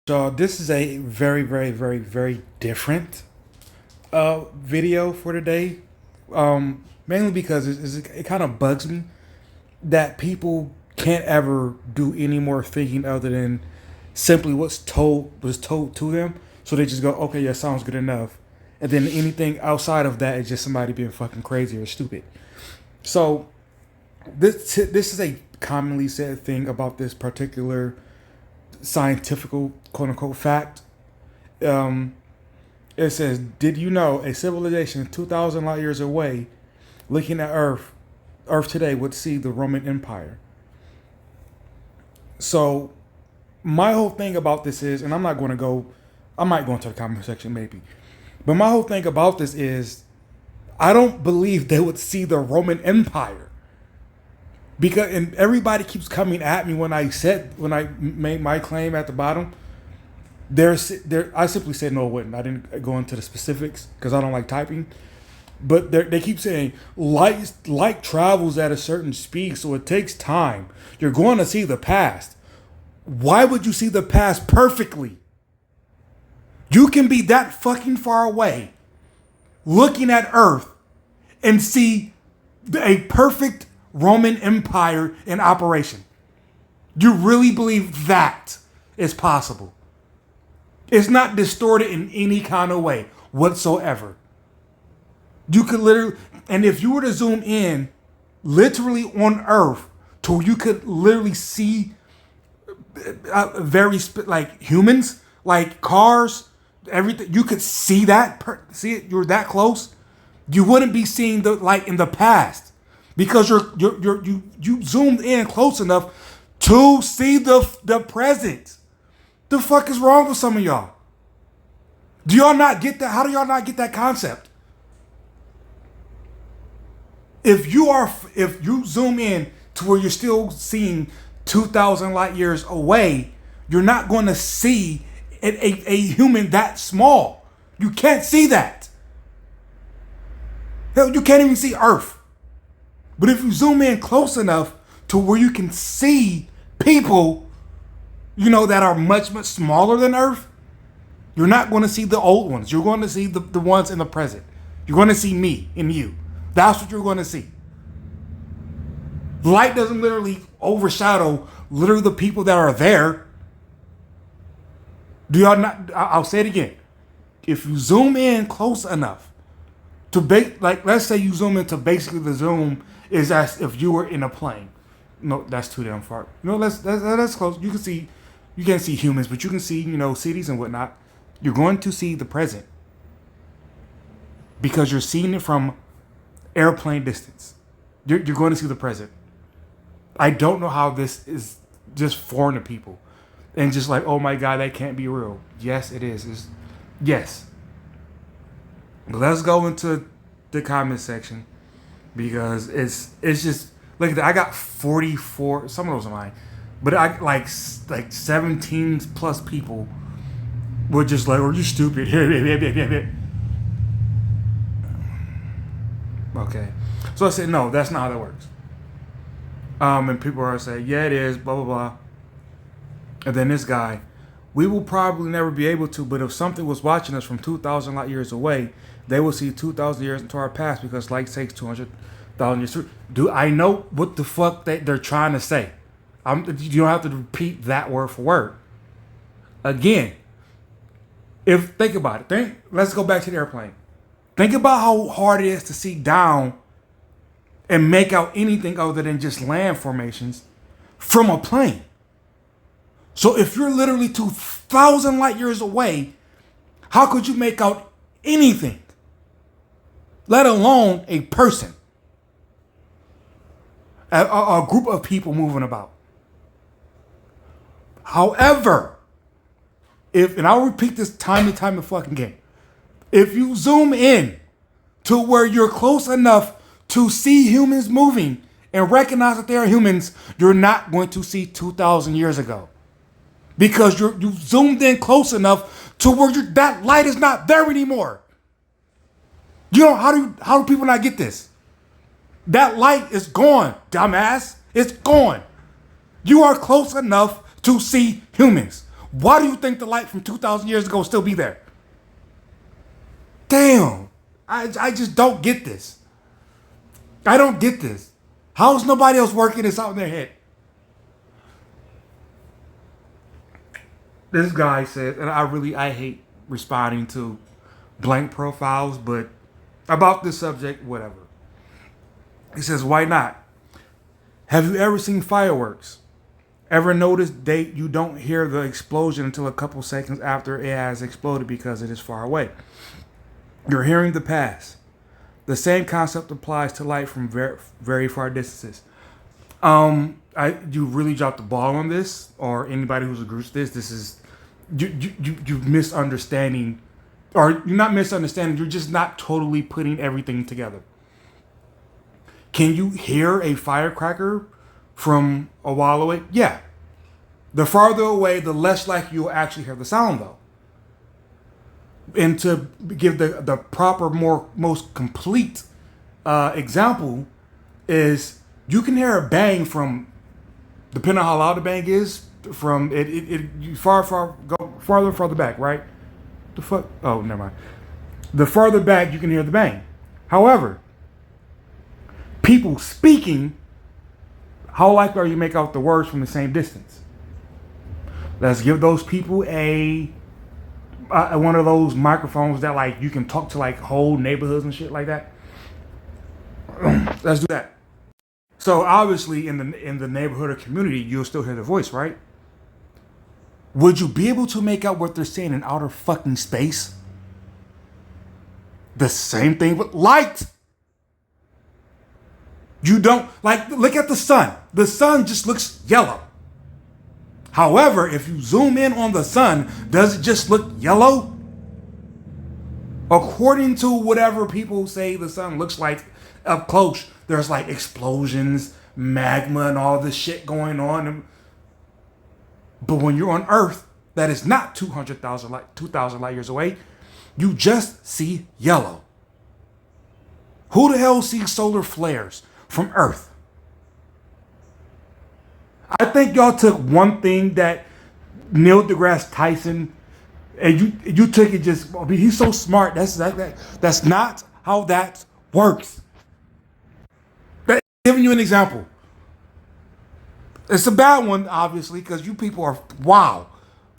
So this is a very, very, very, very different video for today. Mainly because it kind of bugs me that people can't ever do any more thinking other than simply was told to them. So they just go, okay, yeah, sounds good enough. And then anything outside of that is just somebody being fucking crazy or stupid. So this is a commonly said thing about this particular scientific quote unquote fact. Um, it says, "Did you know a civilization 2,000 light years away, looking at Earth today, would see the Roman Empire?" So my whole thing about this is, and I'm not going to go, I might go into the comment section maybe, but my whole thing about this is, I don't believe they would see the Roman Empire because, and everybody keeps coming at me when I made my claim at the bottom. There, I simply said no, it wouldn't. I didn't go into the specifics because I don't like typing. But they keep saying light travels at a certain speed, so it takes time. You're going to see the past. Why would you see the past perfectly? You can be that fucking far away, looking at Earth, and see a perfect Roman Empire in operation. You really believe that is possible? It's not distorted in any kind of way whatsoever. You could literally, and if you were to zoom in, literally on Earth, to where you could literally see like humans, like cars, everything. You could see that, see it. You're that close. You wouldn't be seeing the light in the past because you zoomed in close enough to see the present. The fuck is wrong with some of y'all? Do y'all not get that? How do y'all not get that concept? If you zoom in to where you're still seeing 2,000 light years away, you're not going to see a human that small. You can't see that. Hell, you can't even see Earth. But if you zoom in close enough to where you can see people, that are much, much smaller than Earth, you're not going to see the old ones. You're going to see the ones in the present. You're going to see me and you. That's what you're going to see. Light doesn't literally overshadow literally the people that are there. Do y'all not? I'll say it again. If you zoom in close enough to like, let's say you zoom into basically the zoom is as if you were in a plane. No, that's too damn far. That's close. You can't see humans, but you can see, cities and whatnot. You're going to see the present because you're seeing it from airplane distance. You're going to see the present. I don't know how this is just foreign to people and just like, oh my God, that can't be real. Yes, it is. Yes. But let's go into the comment section because it's just look at that. I got 44. Some of those are mine, but I like 17 plus people were just like, "Are you stupid?" Okay, so I said, "No, that's not how that works." And people are saying, "Yeah, it is." Blah blah blah. And then this guy, we will probably never be able to, but if something was watching us from 2,000 light years away, they will see 2,000 years into our past because light takes 200,000 years. Do I know what the fuck they're trying to say? You don't have to repeat that word for word. Again, think about it. Let's go back to the airplane. Think about how hard it is to see down and make out anything other than just land formations from a plane. So if you're literally 2,000 light years away, how could you make out anything? Let alone a person, a group of people moving about. However, and I'll repeat this time and time and fucking again, if you zoom in to where you're close enough to see humans moving and recognize that they are humans, you're not going to see 2,000 years ago. Because you zoomed in close enough to where that light is not there anymore. How do people not get this? That light is gone, dumbass. It's gone. You are close enough to see humans. Why do you think the light from 2,000 years ago still be there? Damn. I just don't get this. I don't get this. How is nobody else working this out in their head? This guy says, and I hate responding to blank profiles, but about this subject, whatever. He says, why not? Have you ever seen fireworks? Ever noticed you don't hear the explosion until a couple seconds after it has exploded because it is far away? You're hearing the pass. The same concept applies to light from very, very far distances. You really dropped the ball on this, or anybody who's agrees with this. This is you misunderstanding, or you're not misunderstanding. You're just not totally putting everything together. Can you hear a firecracker from a while away? Yeah. The farther away, the less likely you'll actually hear the sound, though. And to give the proper, most complete example is you can hear a bang from, depending on how loud the bang is, from farther back, right? The fuck? Oh, never mind. The farther back you can hear the bang. However, people speaking, how likely are you to make out the words from the same distance? Let's give those people a one of those microphones that like you can talk to like whole neighborhoods and shit like that. Let's do that. So obviously in the neighborhood or community, you'll still hear the voice, right? Would you be able to make out what they're saying in outer fucking space? The same thing with light. You don't, like, look at the sun. The sun just looks yellow. However, if you zoom in on the sun, does it just look yellow? According to whatever people say the sun looks like up close, there's like explosions, magma, and all this shit going on. But when you're on Earth, that is not 2,000 light years away, you just see yellow. Who the hell sees solar flares from Earth? I think y'all took one thing that Neil deGrasse Tyson, and you took it just. I mean, he's so smart. That's not how that works. I'm giving you an example. It's a bad one, obviously, because you people are wow.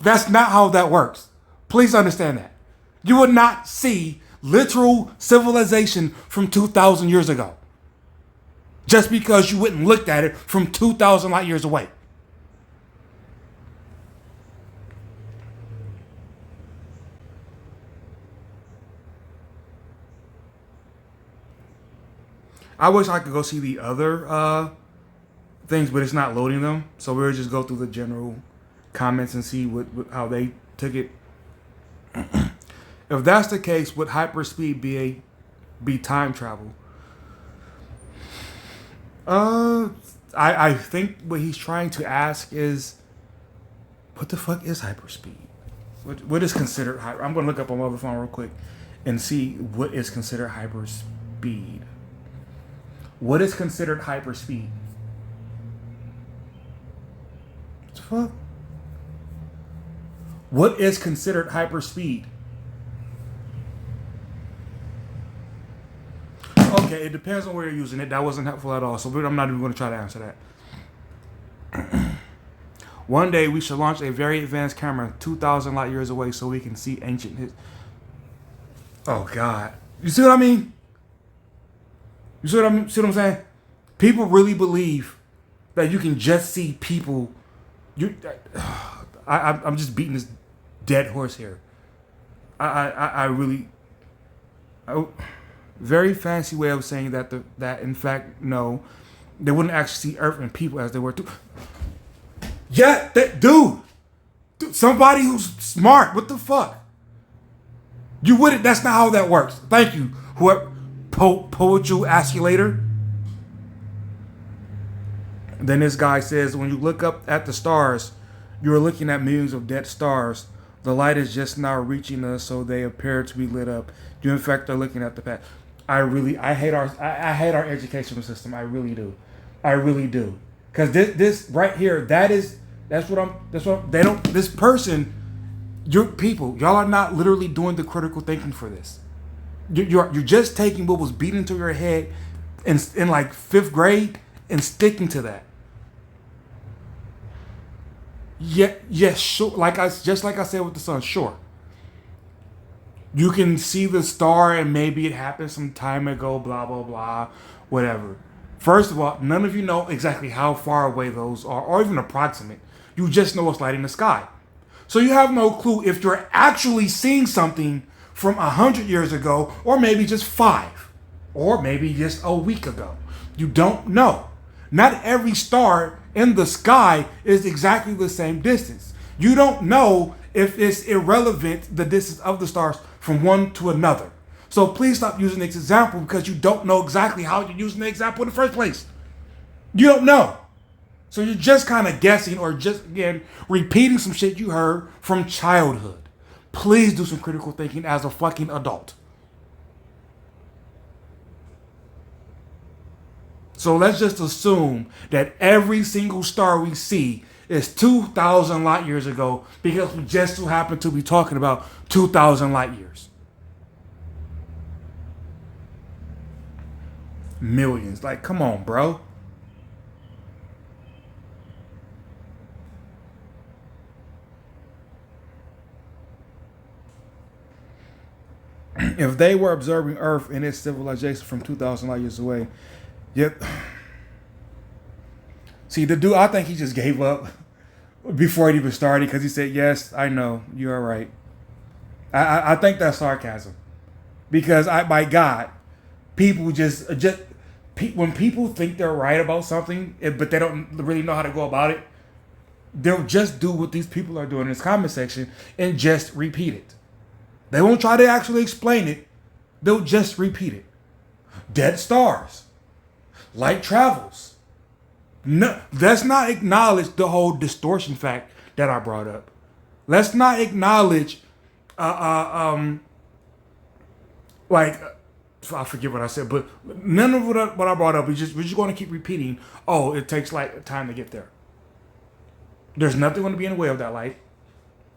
That's not how that works. Please understand that. You would not see literal civilization from 2,000 years ago. Just because you wouldn't look at it from 2,000 light years away. I wish I could go see the other things, but it's not loading them. So we'll just go through the general comments and see how they took it. If that's the case, would hyperspeed be time travel? I think what he's trying to ask is, what the fuck is hyperspeed? What is considered hyper? I'm gonna look up on my other phone real quick and see what is considered hyperspeed. What is considered hyperspeed? What the fuck? What is considered hyperspeed? Okay, it depends on where you're using it. That wasn't helpful at all, so I'm not even going to try to answer that. One day we should launch a very advanced camera 2,000 light years away so we can see ancient Oh God, you see what I mean? You see what I'm saying? People really believe that you can just see people. I'm just beating this dead horse here. I really. Very fancy way of saying that in fact, no, they wouldn't actually see Earth and people as they were too. Yeah, dude, somebody who's smart. What the fuck? You wouldn't. That's not how that works. Thank you, whoever Poetry Asculator. Then this guy says, when you look up at the stars, you are looking at millions of dead stars. The light is just now reaching us, so they appear to be lit up. You in fact are looking at the past. I hate our educational system. I really do. Because this right here, that is They don't. This person, your people, y'all are not literally doing the critical thinking for this. You're just taking what was beat into your head in like fifth grade and sticking to that. Yeah, yes, sure. Like I said with the sun, sure. You can see the star and maybe it happened some time ago, blah blah blah, whatever. First of all, none of you know exactly how far away those are, or even approximate. You just know it's light in the sky. So you have no clue if you're actually seeing something from 100 years ago, or maybe just 5, or maybe just a week ago. You don't know. Not every star in the sky is exactly the same distance. You don't know if it's irrelevant, the distance of the stars from one to another. So please stop using this example because you don't know exactly how you're using the example in the first place. You don't know. So you're just kind of guessing or just, again, repeating some shit you heard from childhood. Please do some critical thinking as a fucking adult. So let's just assume that every single star we see is 2,000 light years ago because we just so happen to be talking about 2,000 light years. Millions. Like, come on, bro. If they were observing Earth and its civilization from 2,000 light years away, yep. See, the dude, I think he just gave up before it even started because he said, yes, I know, you're right. I think that's sarcasm. Because, by God, people just when people think they're right about something, but they don't really know how to go about it, they'll just do what these people are doing in this comment section and just repeat it. They won't try to actually explain it. They'll just repeat it. Dead stars. Light travels. No, let's not acknowledge the whole distortion fact that I brought up. Let's not acknowledge, I forget what I said, but none of what I brought up. We're just going to keep repeating. Oh, it takes light time to get there. There's nothing going to be in the way of that light.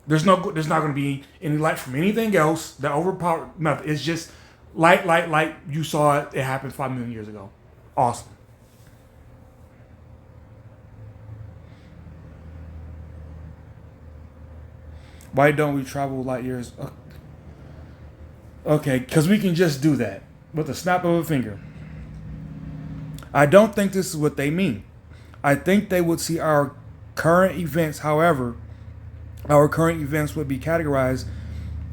There's not going to be any light from anything else that overpower nothing. It's just light. You saw it. It happened 5 million years ago. Awesome. Why don't we travel light years? Okay, because we can just do that with a snap of a finger. I don't think this is what they mean. I think they would see our current events. However, our current events would be categorized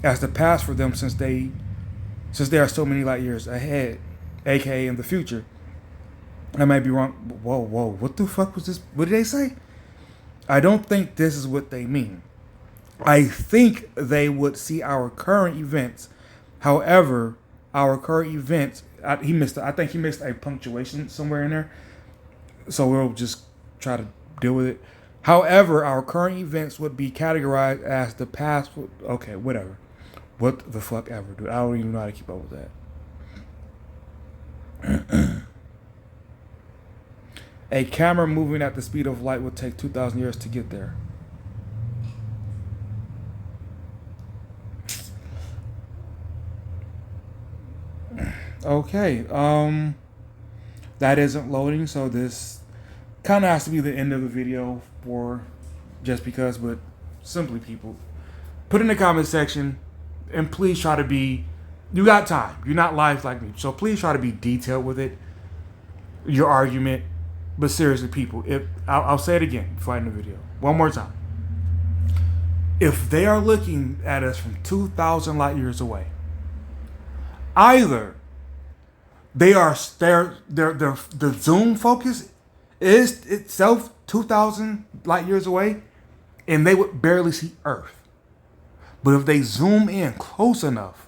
as the past for them since they are so many light years ahead, aka in the future. I might be wrong. Whoa, what the fuck was this? What did they say? I don't think this is what they mean. I think they would see our current events. However, our current events, I think he missed a punctuation somewhere in there. So we'll just try to deal with it. However, our current events would be categorized as the past. Okay, whatever. What the fuck ever, dude. I don't even know how to keep up with that. A camera moving at the speed of light would take 2,000 years to get there. Okay, that isn't loading, so this kind of has to be the end of the video for just because, but simply people, put in the comment section and please try to be, you got time, you're not live like me, so please try to be detailed with it, your argument, but seriously people, if I'll say it again before I end the video, one more time. If they are looking at us from 2,000 light years away, either the zoom focus is itself 2,000 light years away, and they would barely see Earth. But if they zoom in close enough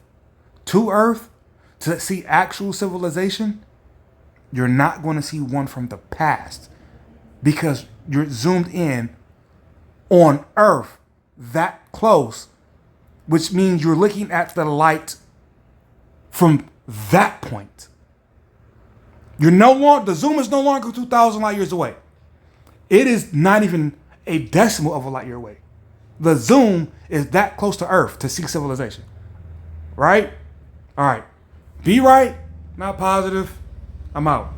to Earth to see actual civilization, you're not going to see one from the past because you're zoomed in on Earth that close, which means you're looking at the light from that point. The zoom is no longer 2,000 light years away. It is not even a decimal of a light year away. The zoom is that close to Earth to see civilization. Right? All right. Be right, not positive. I'm out.